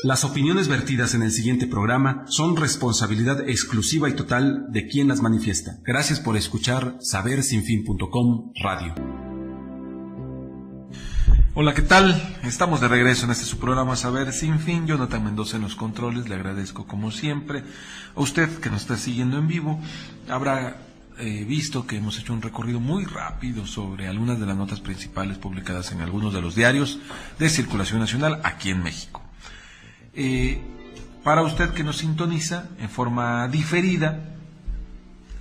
Las opiniones vertidas en el siguiente programa son responsabilidad exclusiva y total de quien las manifiesta. Gracias por escuchar sabersinfin.com Radio. Hola, ¿qué tal? Estamos de regreso en este su programa Saber Sin Fin. Jonathan Mendoza en los controles. Le agradezco como siempre a usted que nos está siguiendo en vivo. Habrá visto que hemos hecho un recorrido muy rápido sobre algunas de las notas principales publicadas en algunos de los diarios de circulación nacional aquí en México. Para usted que nos sintoniza en forma diferida,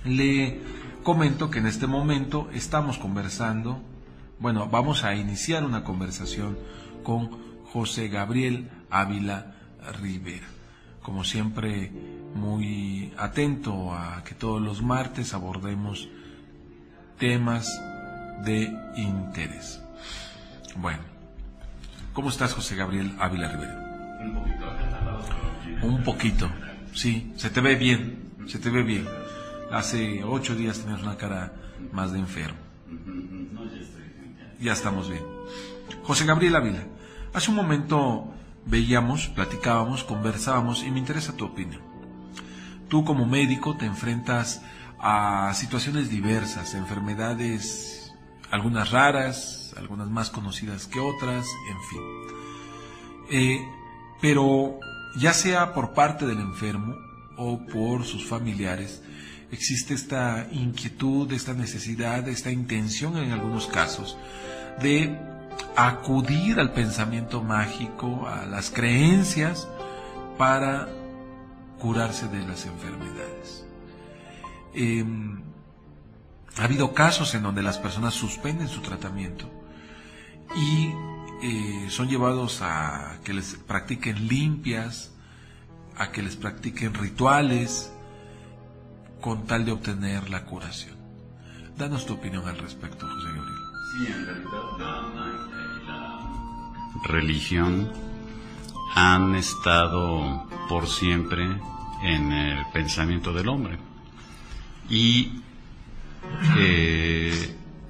le comento que en este momento estamos conversando, vamos a iniciar una conversación con José Gabriel Ávila Rivera. Como siempre, muy atento a que todos los martes abordemos temas de interés. Bueno, ¿cómo estás, José Gabriel Ávila Rivera? Un poquito, sí, se te ve bien. Hace 8 días tenías una cara más de enfermo. Ya estamos bien. José Gabriel Ávila, hace un momento veíamos, platicábamos, conversábamos y me interesa tu opinión. Tú como médico te enfrentas a situaciones diversas, enfermedades, algunas raras, algunas más conocidas que otras, en fin. Pero ya sea por parte del enfermo o por sus familiares, existe esta inquietud, esta necesidad, esta intención en algunos casos de acudir al pensamiento mágico, a las creencias para curarse de las enfermedades. Ha habido casos en donde las personas suspenden su tratamiento y son llevados a que les practiquen limpias, a que les practiquen rituales con tal de obtener la curación. Danos tu opinión al respecto, José Gabriel. Sí, en realidad la religión han estado por siempre en el pensamiento del hombre. Y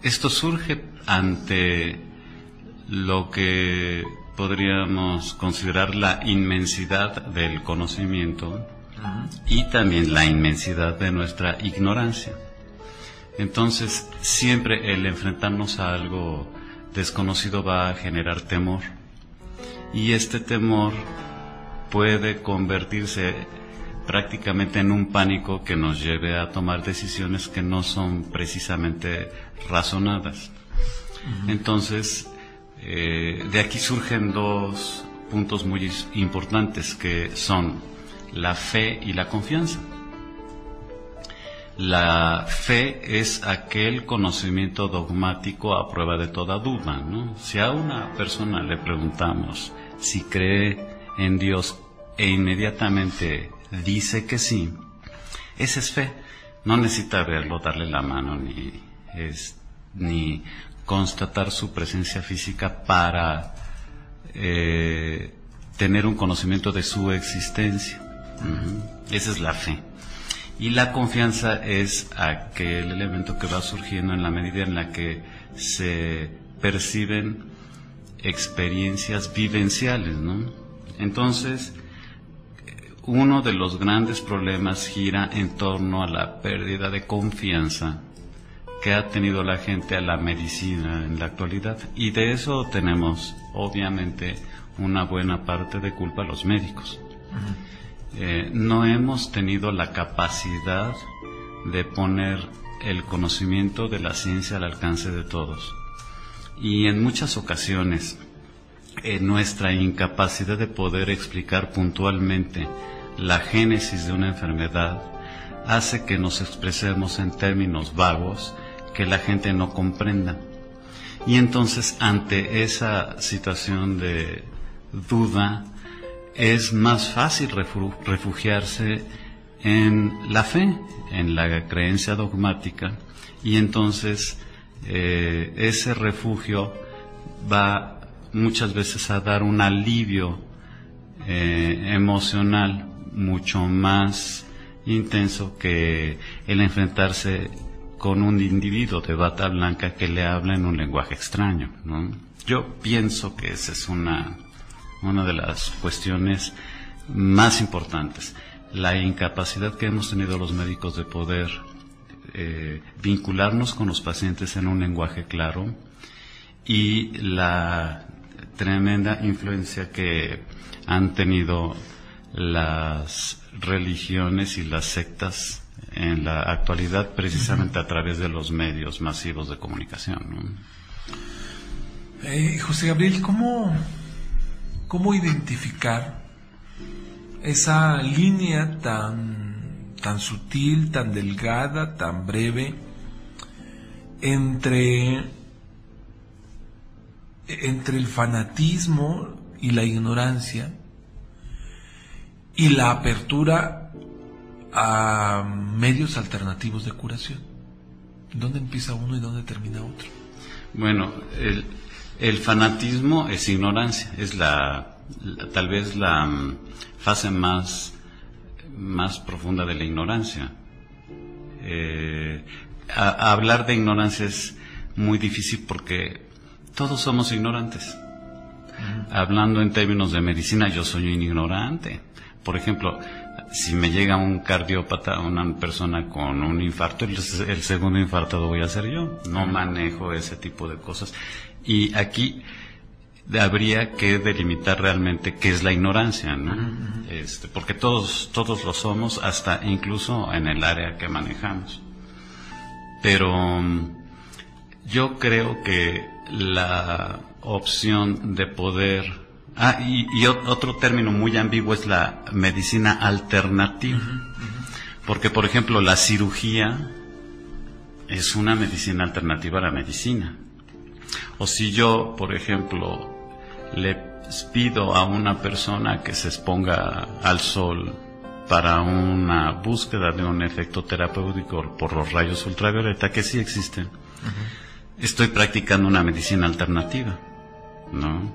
esto surge ante lo que podríamos considerar la inmensidad del conocimiento y también la inmensidad de nuestra ignorancia. Entonces, siempre el enfrentarnos a algo desconocido va a generar temor. Y este temor puede convertirse prácticamente en un pánico que nos lleve a tomar decisiones que no son precisamente razonadas. Entonces, de aquí surgen dos puntos muy importantes que son la fe y la confianza. La fe es aquel conocimiento dogmático a prueba de toda duda, ¿no? Si a una persona le preguntamos si cree en Dios e inmediatamente dice que sí, esa es fe. No necesita verlo, darle la mano, ni constatar su presencia física para tener un conocimiento de su existencia. Esa es la fe. Y la confianza es aquel elemento que va surgiendo en la medida en la que se perciben experiencias vivenciales, ¿no? Entonces, uno de los grandes problemas gira en torno a la pérdida de confianza que ha tenido la gente a la medicina en la actualidad, y de eso tenemos obviamente una buena parte de culpa los médicos. No hemos tenido la capacidad de poner el conocimiento de la ciencia al alcance de todos, y en muchas ocasiones nuestra incapacidad de poder explicar puntualmente la génesis de una enfermedad hace que nos expresemos en términos vagos que la gente no comprenda. Y entonces, ante esa situación de duda, es más fácil refugiarse en la fe, en la creencia dogmática, y entonces ese refugio va muchas veces a dar un alivio emocional mucho más intenso que el enfrentarse con un individuo de bata blanca que le habla en un lenguaje extraño, ¿no? Yo pienso que esa es una una de las cuestiones más importantes, la incapacidad que hemos tenido los médicos de poder vincularnos con los pacientes en un lenguaje claro, y la tremenda influencia que han tenido las religiones y las sectas en la actualidad, precisamente a través de los medios masivos de comunicación, ¿no? José Gabriel, ¿cómo identificar esa línea tan sutil, tan delgada, tan breve entre el fanatismo y la ignorancia y la apertura a medios alternativos de curación? ¿Dónde empieza uno y dónde termina otro? Bueno, el fanatismo es ignorancia, es tal vez la fase más profunda de la ignorancia. Hablar de ignorancia es muy difícil porque todos somos ignorantes. Hablando en términos de medicina, yo soy un ignorante. Por ejemplo, si me llega un cardiópata, una persona con un infarto, el segundo infartado voy a ser yo. No manejo ese tipo de cosas. Y aquí habría que delimitar realmente qué es la ignorancia, ¿no? Porque todos lo somos, hasta incluso en el área que manejamos. Pero yo creo que la opción de poder... y otro término muy ambiguo es la medicina alternativa. Porque, por ejemplo, la cirugía es una medicina alternativa a la medicina. O si yo, por ejemplo, le pido a una persona que se exponga al sol para una búsqueda de un efecto terapéutico por los rayos ultravioleta, que sí existen, estoy practicando una medicina alternativa, ¿no?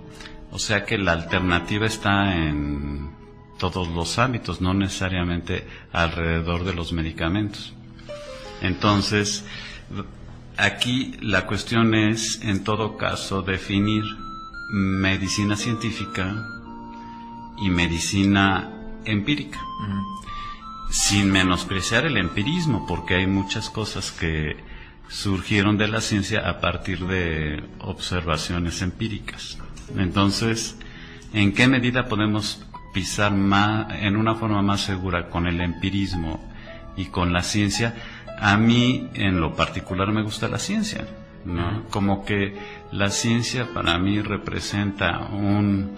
O sea que la alternativa está en todos los ámbitos, no necesariamente alrededor de los medicamentos. Entonces, aquí la cuestión es, en todo caso, definir medicina científica y medicina empírica, sin menospreciar el empirismo, porque hay muchas cosas que surgieron de la ciencia a partir de observaciones empíricas. Entonces, ¿en qué medida podemos pisar en una forma más segura con el empirismo y con la ciencia? A mí, en lo particular, me gusta la ciencia, ¿no? Como que la ciencia para mí representa un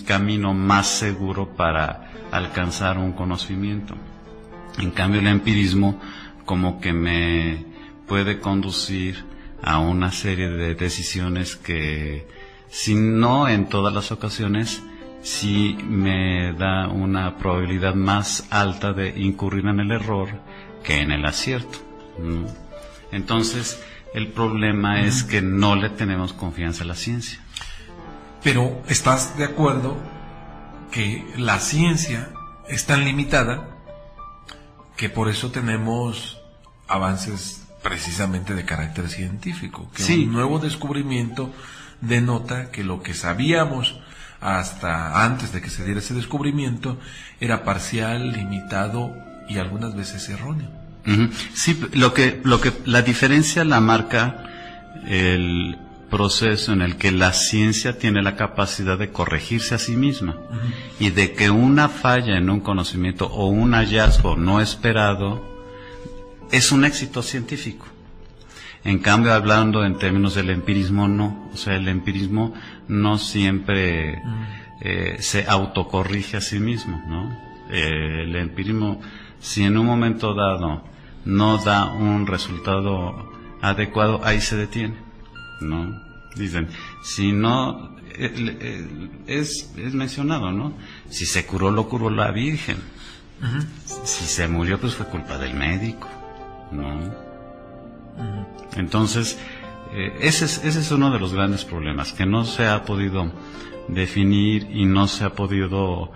camino más seguro para alcanzar un conocimiento. En cambio, el empirismo como que me puede conducir a una serie de decisiones que, si no en todas las ocasiones, sí me da una probabilidad más alta de incurrir en el error que en el acierto, ¿no? Entonces, el problema es que no le tenemos confianza a la ciencia. Pero, ¿estás de acuerdo que la ciencia es tan limitada que por eso tenemos avances precisamente de carácter científico? Que sí. Un nuevo descubrimiento denota que lo que sabíamos hasta antes de que se diera ese descubrimiento era parcial, limitado y algunas veces erróneo. Sí, lo que la diferencia la marca el proceso en el que la ciencia tiene la capacidad de corregirse a sí misma, y de que una falla en un conocimiento o un hallazgo no esperado es un éxito científico. En cambio, hablando en términos del empirismo, no. O sea, el empirismo no siempre se autocorrige a sí mismo, ¿no? El empirismo, si en un momento dado no da un resultado adecuado, ahí se detiene, ¿no? Dicen, si no, es mencionado, ¿no? Si se curó, lo curó la Virgen. Si se murió, pues fue culpa del médico, ¿no? Entonces, ese es uno de los grandes problemas, que no se ha podido definir y no se ha podido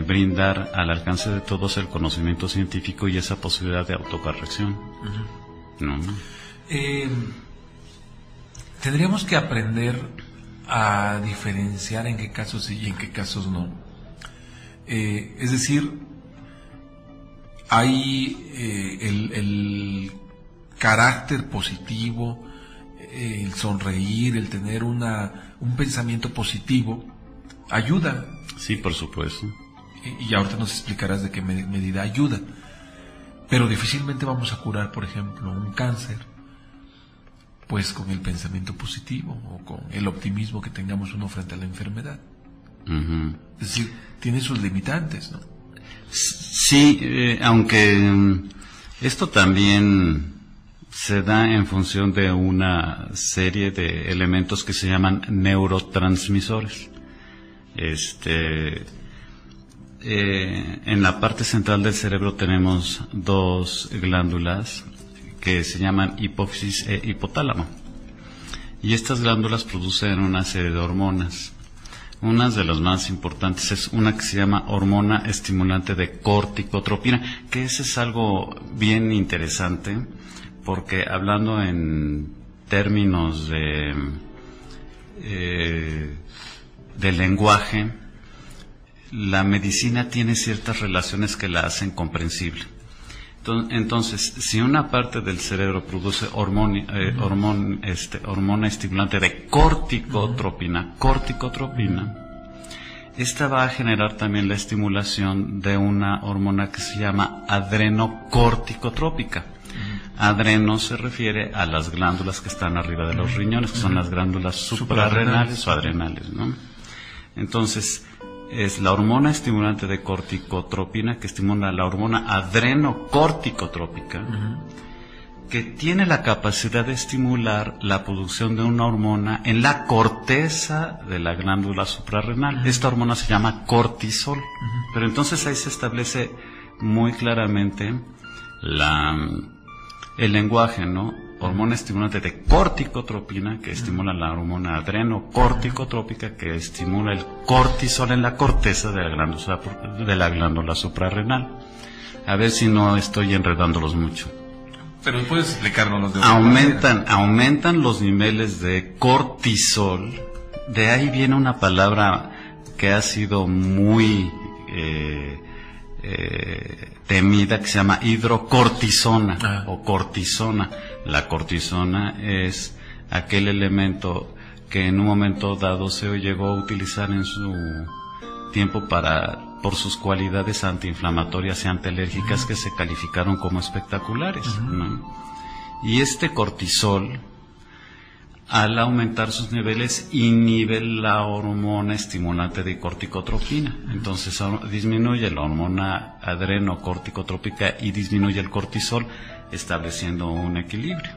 brindar al alcance de todos el conocimiento científico y esa posibilidad de autocorrección. ¿No? Tendríamos que aprender a diferenciar en qué casos sí y en qué casos no. Es decir, hay el carácter positivo, el sonreír, el tener un pensamiento positivo, ayuda. Sí, por supuesto. Y ahorita nos explicarás de qué medida ayuda. Pero difícilmente vamos a curar, por ejemplo, un cáncer, pues con el pensamiento positivo o con el optimismo que tengamos uno frente a la enfermedad. Uh-huh. Es decir, tiene sus limitantes, ¿no? Sí, aunque esto también se da en función de una serie de elementos que se llaman neurotransmisores. En la parte central del cerebro tenemos dos glándulas que se llaman hipófisis e hipotálamo. Y estas glándulas producen una serie de hormonas. Una de las más importantes es una que se llama hormona estimulante de corticotropina, que ese es algo bien interesante, porque hablando en términos de lenguaje, la medicina tiene ciertas relaciones que la hacen comprensible. Entonces, si una parte del cerebro produce hormona estimulante de corticotropina, esta va a generar también la estimulación de una hormona que se llama adrenocorticotrópica. Adreno se refiere a las glándulas que están arriba de los riñones, que son las glándulas suprarrenales o adrenales, ¿no? Entonces, es la hormona estimulante de corticotropina que estimula la hormona adrenocorticotrópica, que tiene la capacidad de estimular la producción de una hormona en la corteza de la glándula suprarrenal. Esta hormona se llama cortisol. Pero entonces ahí se establece muy claramente el lenguaje, ¿no? Hormona estimulante de corticotropina, que estimula la hormona adrenocorticotrópica, que estimula el cortisol en la corteza de la glándula suprarrenal. A ver si no estoy enredándolos mucho. Pero puedes explicárnoslos de aumentan los niveles de cortisol. De ahí viene una palabra que ha sido muy temida, que se llama hidrocortisona o cortisona. La cortisona es aquel elemento que en un momento dado se llegó a utilizar en su tiempo por sus cualidades antiinflamatorias y antialérgicas que se calificaron como espectaculares, ¿no? Y este cortisol, al aumentar sus niveles, inhibe la hormona estimulante de corticotropina. Entonces disminuye la hormona adrenocorticotrópica y disminuye el cortisol, estableciendo un equilibrio.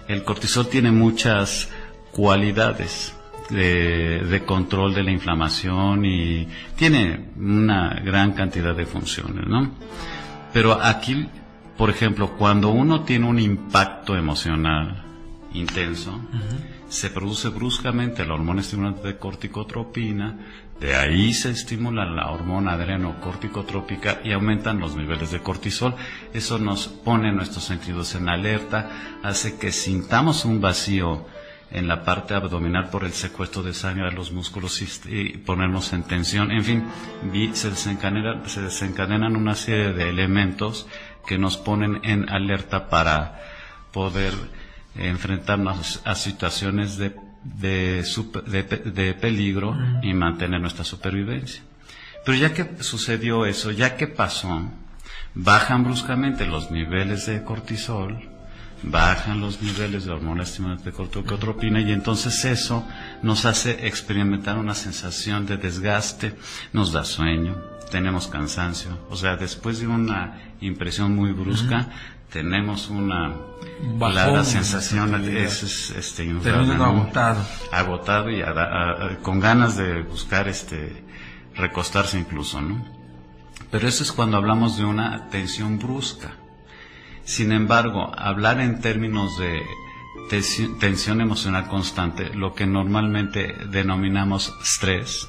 El cortisol tiene muchas cualidades de control de la inflamación y tiene una gran cantidad de funciones, ¿no? Pero aquí, por ejemplo, cuando uno tiene un impacto emocional intenso, se produce bruscamente la hormona estimulante de corticotropina, de ahí se estimula la hormona adrenocorticotrópica y aumentan los niveles de cortisol. Eso nos pone nuestros sentidos en alerta, hace que sintamos un vacío en la parte abdominal por el secuestro de sangre a los músculos y ponernos en tensión. En fin, se desencadenan una serie de elementos que nos ponen en alerta para poder enfrentarnos a situaciones de peligro y mantener nuestra supervivencia. Pero ya que sucedió eso, ya que pasó, bajan bruscamente los niveles de cortisol, bajan los niveles de hormona estimulante de corticotropina, y entonces eso nos hace experimentar una sensación de desgaste, nos da sueño, tenemos cansancio. O sea, después de una impresión muy brusca, tenemos una clara sensación agotado y con ganas de buscar recostarse incluso, ¿no? Pero eso es cuando hablamos de una tensión brusca. Sin embargo, hablar en términos de tensión emocional constante, lo que normalmente denominamos estrés,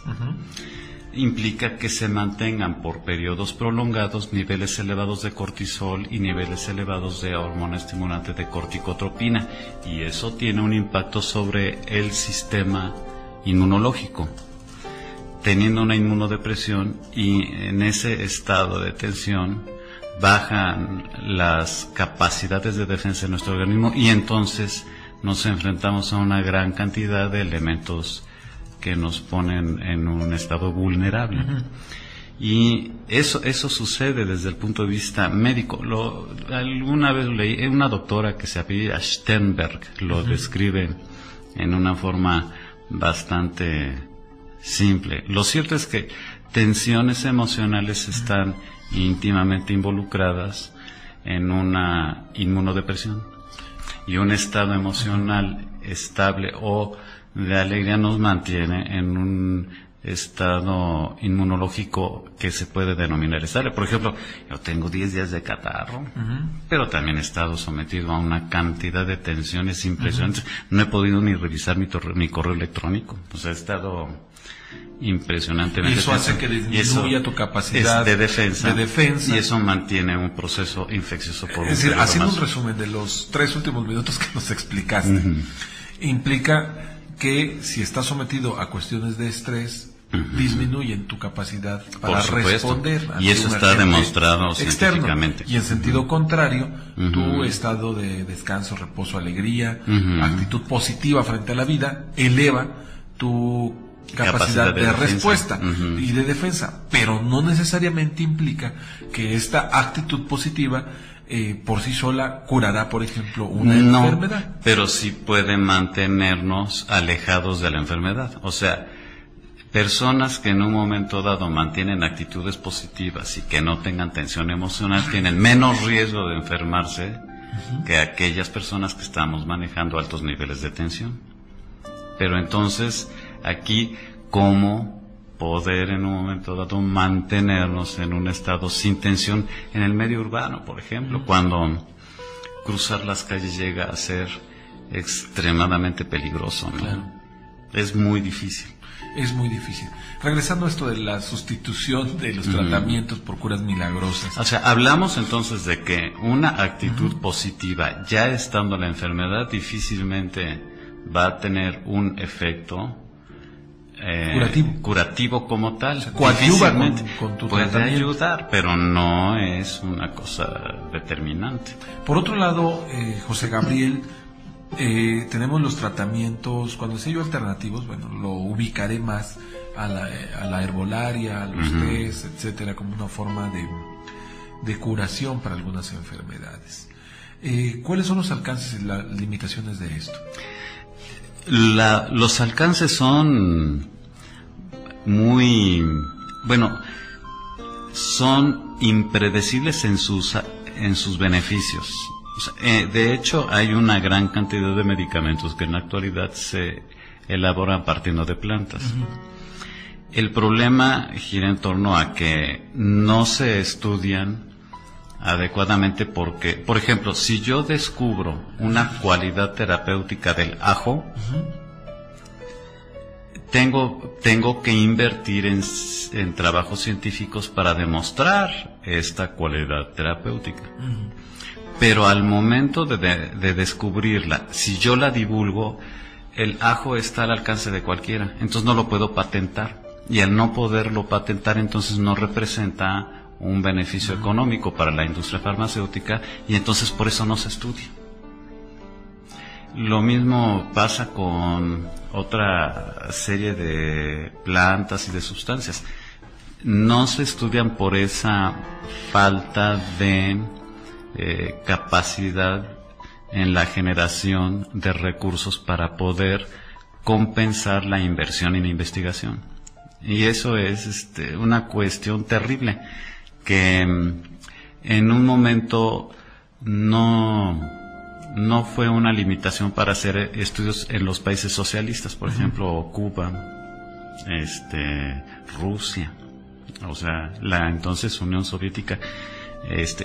implica que se mantengan por periodos prolongados niveles elevados de cortisol y niveles elevados de hormona estimulante de corticotropina, y eso tiene un impacto sobre el sistema inmunológico. Teniendo una inmunodepresión y en ese estado de tensión bajan las capacidades de defensa de nuestro organismo, y entonces nos enfrentamos a una gran cantidad de elementos que nos ponen en un estado vulnerable. Y eso sucede desde el punto de vista médico. Alguna vez leí, una doctora que se apellida Sternberg lo describe en una forma bastante simple. Lo cierto es que tensiones emocionales están íntimamente involucradas en una inmunodepresión, y un estado emocional estable o de alegría nos mantiene en un estado inmunológico que se puede denominar estable. Por ejemplo, yo tengo 10 días de catarro, pero también he estado sometido a una cantidad de tensiones impresionantes. No he podido ni revisar mi correo electrónico. O sea, he estado impresionantemente. Y eso hace que disminuya tu capacidad de defensa. Y eso mantiene un proceso infeccioso por un Es decir, periodo haciendo más. un resumen de los 3 últimos minutos que nos explicaste, implica que si estás sometido a cuestiones de estrés, disminuyen tu capacidad para responder. Y eso está demostrado científicamente. Y en sentido contrario, tu estado de descanso, reposo, alegría, actitud positiva frente a la vida, eleva tu capacidad de respuesta y de defensa, pero no necesariamente implica que esta actitud positiva por sí sola curará, por ejemplo, una enfermedad. Pero sí puede mantenernos alejados de la enfermedad. O sea, personas que en un momento dado mantienen actitudes positivas y que no tengan tensión emocional tienen menos riesgo de enfermarse que aquellas personas que estamos manejando altos niveles de tensión. Pero entonces, aquí, ¿cómo poder en un momento dado mantenernos en un estado sin tensión en el medio urbano, por ejemplo, cuando cruzar las calles llega a ser extremadamente peligroso, ¿no? Claro. Es muy difícil. Es muy difícil. Regresando a esto de la sustitución de los tratamientos por curas milagrosas. O sea, hablamos entonces de que una actitud positiva, ya estando la enfermedad, difícilmente va a tener un efecto curativo como tal. O sea, coadyuva con tu puede tratamiento. ayudar, pero no es una cosa determinante. Por otro lado, José Gabriel, tenemos los tratamientos, cuando decía yo alternativos, bueno, lo ubicaré más a la herbolaria, a los test, etcétera, como una forma de curación para algunas enfermedades. ¿Cuáles son los alcances y las limitaciones de esto? Los alcances son son impredecibles en sus beneficios. O sea, de hecho, hay una gran cantidad de medicamentos que en la actualidad se elaboran partiendo de plantas. El problema gira en torno a que no se estudian adecuadamente porque, por ejemplo, si yo descubro una cualidad terapéutica del ajo, tengo que invertir en trabajos científicos para demostrar esta cualidad terapéutica. Pero al momento de descubrirla, si yo la divulgo, el ajo está al alcance de cualquiera, entonces no lo puedo patentar. Y al no poderlo patentar, entonces no representa un beneficio económico para la industria farmacéutica, y entonces por eso no se estudia. Lo mismo pasa con otra serie de plantas y de sustancias. No se estudian por esa falta de capacidad en la generación de recursos para poder compensar la inversión en investigación. Y eso es una cuestión terrible que en un momento no fue una limitación para hacer estudios en los países socialistas, por ejemplo, Cuba, Rusia, o sea, la entonces Unión Soviética.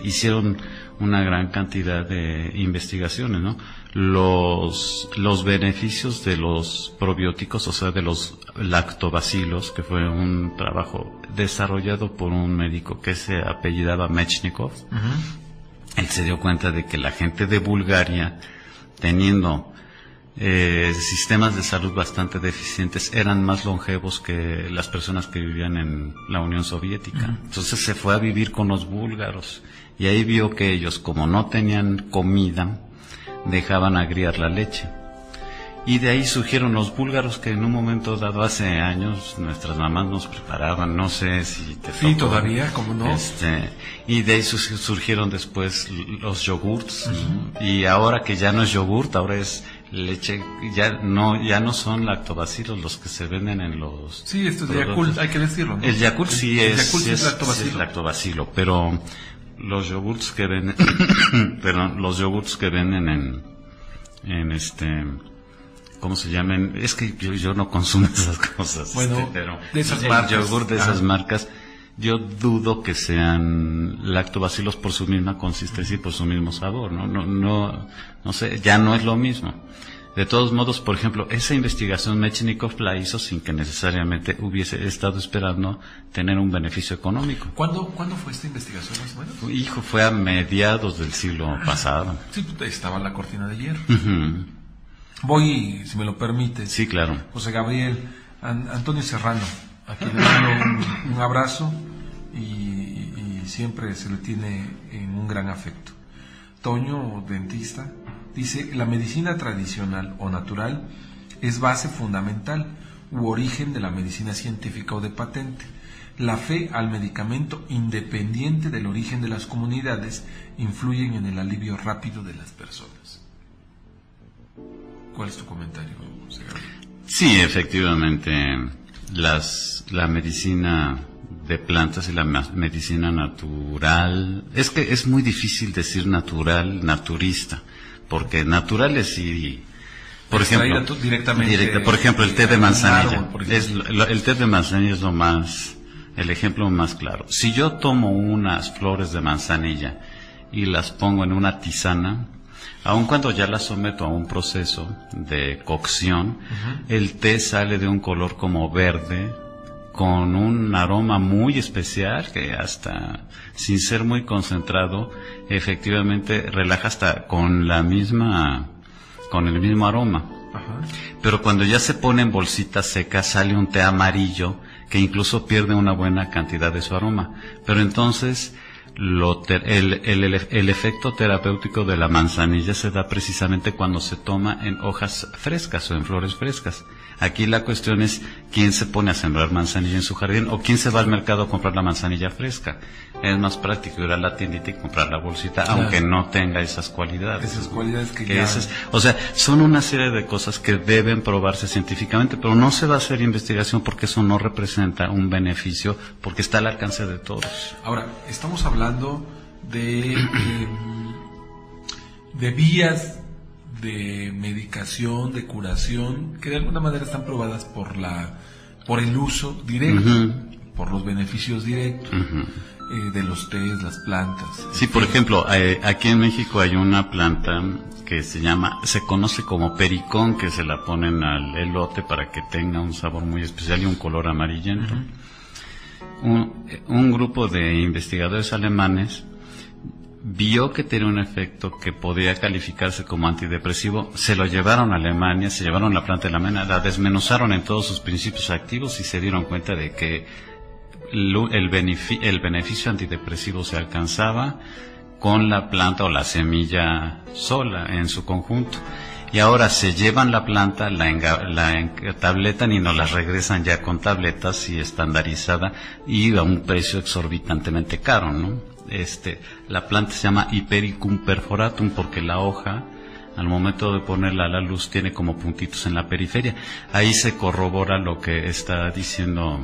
hicieron una gran cantidad de investigaciones, ¿no? Los beneficios de los probióticos, o sea, de los lactobacilos, que fue un trabajo desarrollado por un médico que se apellidaba Mechnikov. Él se dio cuenta de que la gente de Bulgaria, teniendo sistemas de salud bastante deficientes, eran más longevos que las personas que vivían en la Unión Soviética. Entonces se fue a vivir con los búlgaros y ahí vio que ellos, como no tenían comida, dejaban agriar la leche. Y de ahí surgieron los búlgaros, que en un momento dado, hace años, nuestras mamás nos preparaban, no sé si te tocó. Sí, todavía, ¿cómo no? Y de ahí surgieron después los yogurts, y ahora que ya no es yogurt, ahora es leche, ya no son lactobacilos los que se venden en los... Sí, esto es Yakult, hay que decirlo, ¿no? El Yakult sí es lactobacilo. Es lactobacilo, pero los yogurts que venden, los yogurts que venden en ¿cómo se llaman? Es que yo no consumo esas cosas. Bueno, pero de esas marcas, el yogur de esas marcas, yo dudo que sean lactobacilos por su misma consistencia y por su mismo sabor, no sé, ya no es lo mismo. De todos modos, por ejemplo, esa investigación Mechnikov la hizo sin que necesariamente hubiese estado esperando tener un beneficio económico. ¿Cuándo fue esta investigación, más o menos? Fue a mediados del siglo pasado. Sí, estaba la cortina de hierro. Voy, si me lo permite. Sí, claro. José Gabriel, Antonio Serrano, a quien le mando un abrazo y siempre se le tiene en un gran afecto. Toño, dentista, dice: la medicina tradicional o natural es base fundamental u origen de la medicina científica o de patente. La fe al medicamento, independiente del origen de las comunidades, influyen en el alivio rápido de las personas. ¿Cuál es tu comentario, José Gabriel? Sí, efectivamente, la medicina de plantas y la medicina natural, es que es muy difícil decir natural, naturista, porque natural es ir, por ejemplo, por ejemplo, el té de manzanilla, el té de manzanilla es el ejemplo más claro. Si yo tomo unas flores de manzanilla y las pongo en una tisana, aun cuando ya la someto a un proceso de cocción, el té sale de un color como verde, con un aroma muy especial que hasta sin ser muy concentrado, efectivamente relaja hasta con el mismo aroma. Pero cuando ya se pone en bolsitas secas, sale un té amarillo que incluso pierde una buena cantidad de su aroma. Pero entonces el efecto terapéutico de la manzanilla se da precisamente cuando se toma en hojas frescas o en flores frescas. Aquí la cuestión es quién se pone a sembrar manzanilla en su jardín o quién se va al mercado a comprar la manzanilla fresca. Es más práctico ir a la tiendita y comprar la bolsita, aunque no tenga esas cualidades. Esas cualidades que o sea, son una serie de cosas que deben probarse científicamente, pero no se va a hacer investigación porque eso no representa un beneficio, porque está al alcance de todos. Ahora, estamos hablando de vías de medicación, de curación, que de alguna manera están probadas por el uso directo, por los beneficios directos de los tés, las plantas. Sí, por ejemplo, aquí en México hay una planta que se conoce como pericón, que se la ponen al elote para que tenga un sabor muy especial y un color amarillento. Un grupo de investigadores alemanes vio que tenía un efecto que podía calificarse como antidepresivo, se lo llevaron a Alemania, se llevaron la planta alemana, la desmenuzaron en todos sus principios activos y se dieron cuenta de que el beneficio antidepresivo se alcanzaba con la planta o la semilla sola en su conjunto. Y ahora se llevan la planta, la tabletan y nos la regresan ya con tabletas y estandarizada y a un precio exorbitantemente caro, ¿no? La planta se llama Hipericum perforatum porque la hoja, al momento de ponerla a la luz, tiene como puntitos en la periferia. Ahí se corrobora lo que está diciendo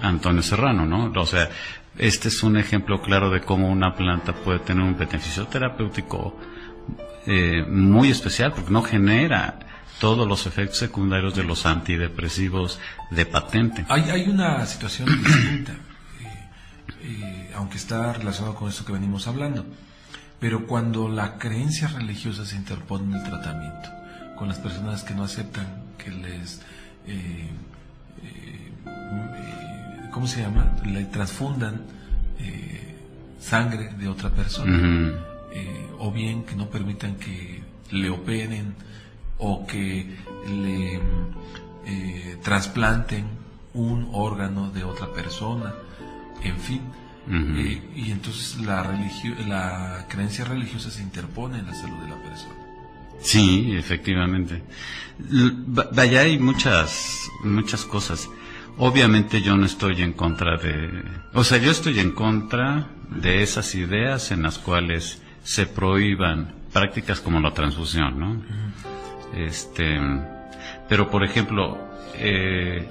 Antonio Serrano, ¿no? O sea, este es un ejemplo claro de cómo una planta puede tener un beneficio terapéutico muy especial, porque no genera todos los efectos secundarios de los antidepresivos de patente. Hay una situación distinta. aunque está relacionado con esto que venimos hablando. Pero cuando la creencia religiosa se interpone en el tratamiento, con las personas que no aceptan que les, ¿cómo se llama?, le transfundan sangre de otra persona, o bien que no permitan que le operen o que le trasplanten un órgano de otra persona, en fin. Y entonces la creencia religiosa se interpone en la salud de la persona. Sí, efectivamente. Vaya, hay muchas cosas. Obviamente yo no estoy en contra yo estoy en contra de esas ideas en las cuales se prohíban prácticas como la transfusión, ¿no? Pero por ejemplo,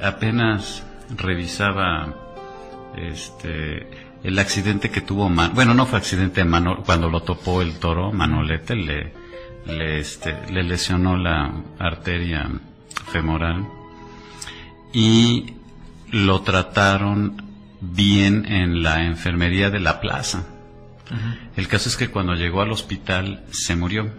apenas revisaba el accidente que tuvo bueno, no fue accidente, cuando lo topó el toro, Manolete le lesionó la arteria femoral y lo trataron bien en la enfermería de la plaza. El caso es que cuando llegó al hospital se murió,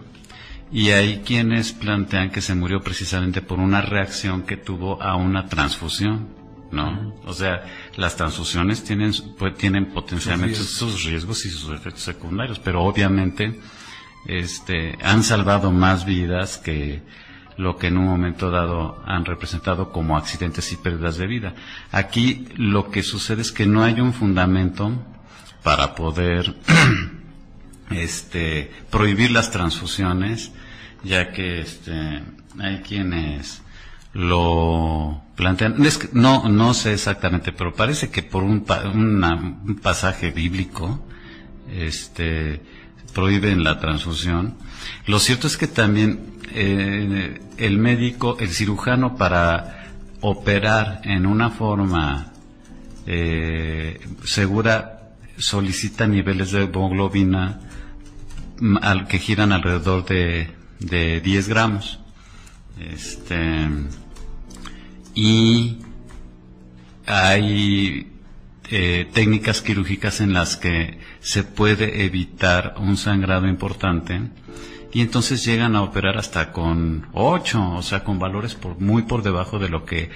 y hay quienes plantean que se murió precisamente por una reacción que tuvo a una transfusión, ¿no? O sea, las transfusiones tienen potencialmente sus riesgos y sus efectos secundarios, pero obviamente han salvado más vidas que lo que en un momento dado han representado como accidentes y pérdidas de vida. Aquí lo que sucede es que no hay un fundamento para poder prohibir las transfusiones, ya que hay quienes lo plantean. No sé exactamente, pero parece que por un pasaje bíblico prohíben la transfusión. Lo cierto es que también el médico, el cirujano, para operar en una forma segura, solicita niveles de hemoglobina que giran alrededor de 10 gramos. Y hay técnicas quirúrgicas en las que se puede evitar un sangrado importante, y entonces llegan a operar hasta con 8, o sea, con valores muy por debajo de lo que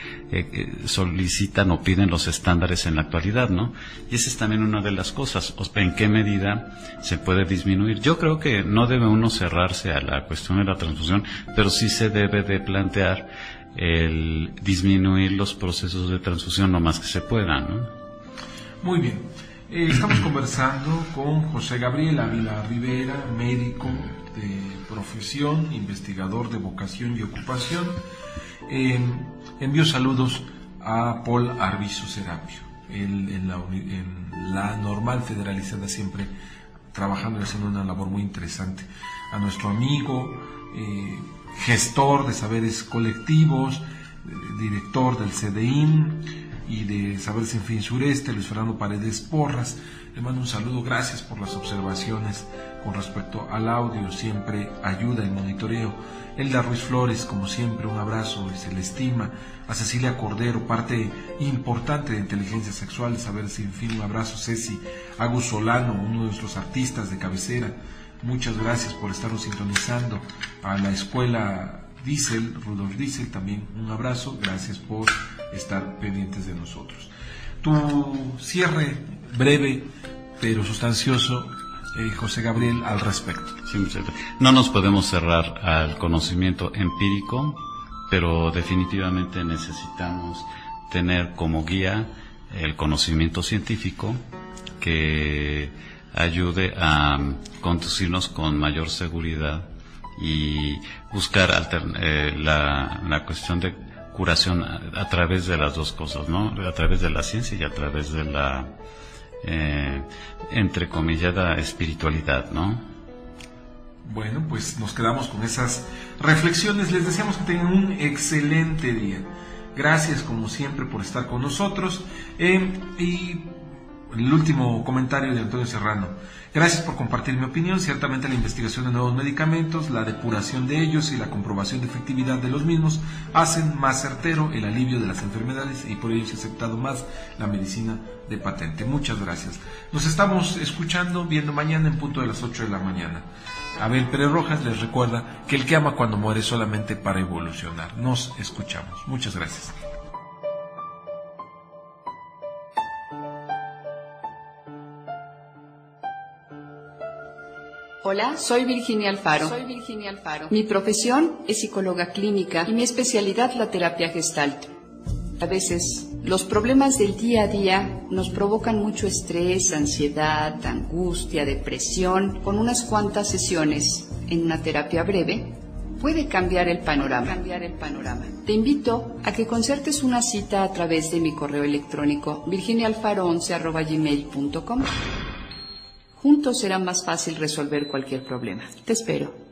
solicitan o piden los estándares en la actualidad, ¿no? Y esa es también una de las cosas, en qué medida se puede disminuir. Yo creo que no debe uno cerrarse a la cuestión de la transfusión, pero sí se debe de plantear el disminuir los procesos de transfusión lo más que se pueda, ¿no? Muy bien. Estamos conversando con José Gabriel Ávila Rivera, médico de profesión, investigador de vocación y ocupación. Envío saludos a Paul Arvizu Serapio, él en la Normal Federalizada, siempre trabajando y haciendo una labor muy interesante. A nuestro amigo, gestor de saberes colectivos, director del CDIM y de Saberes Sin Fin Sureste, Luis Fernando Paredes Porras. Le mando un saludo, gracias por las observaciones con respecto al audio, siempre ayuda y monitoreo. Elda Ruiz Flores, como siempre, un abrazo y se le estima. A Cecilia Cordero, parte importante de Inteligencia Sexual de Saberes Sin Fin, un abrazo. Ceci. Agus Solano, uno de nuestros artistas de cabecera, muchas gracias por estarnos sintonizando. A la escuela Diesel, Rudolf Diesel, también un abrazo, gracias por estar pendientes de nosotros. Tu cierre breve pero sustancioso, José Gabriel, al respecto. Sí, muchas gracias. No nos podemos cerrar al conocimiento empírico, pero definitivamente necesitamos tener como guía el conocimiento científico que ayude a conducirnos con mayor seguridad y buscar la cuestión de curación a través de las dos cosas, ¿no? A través de la ciencia y a través de la entrecomillada espiritualidad, ¿no? Bueno, pues nos quedamos con esas reflexiones. Les deseamos que tengan un excelente día. Gracias como siempre por estar con nosotros, y el último comentario de Antonio Serrano. Gracias por compartir mi opinión. Ciertamente la investigación de nuevos medicamentos, la depuración de ellos y la comprobación de efectividad de los mismos hacen más certero el alivio de las enfermedades y por ello se ha aceptado más la medicina de patente. Muchas gracias. Nos estamos escuchando, viendo mañana en punto de las 8 de la mañana. Abel Pérez Rojas les recuerda que el que ama cuando muere solamente para evolucionar. Nos escuchamos. Muchas gracias. Hola, soy Virginia Alfaro. Mi profesión es psicóloga clínica y mi especialidad la terapia Gestalt. A veces, los problemas del día a día nos provocan mucho estrés, ansiedad, angustia, depresión. Con unas cuantas sesiones en una terapia breve, puede cambiar el panorama. Te invito a que concertes una cita a través de mi correo electrónico virginiaalfaro11@gmail.com. Juntos será más fácil resolver cualquier problema. Te espero.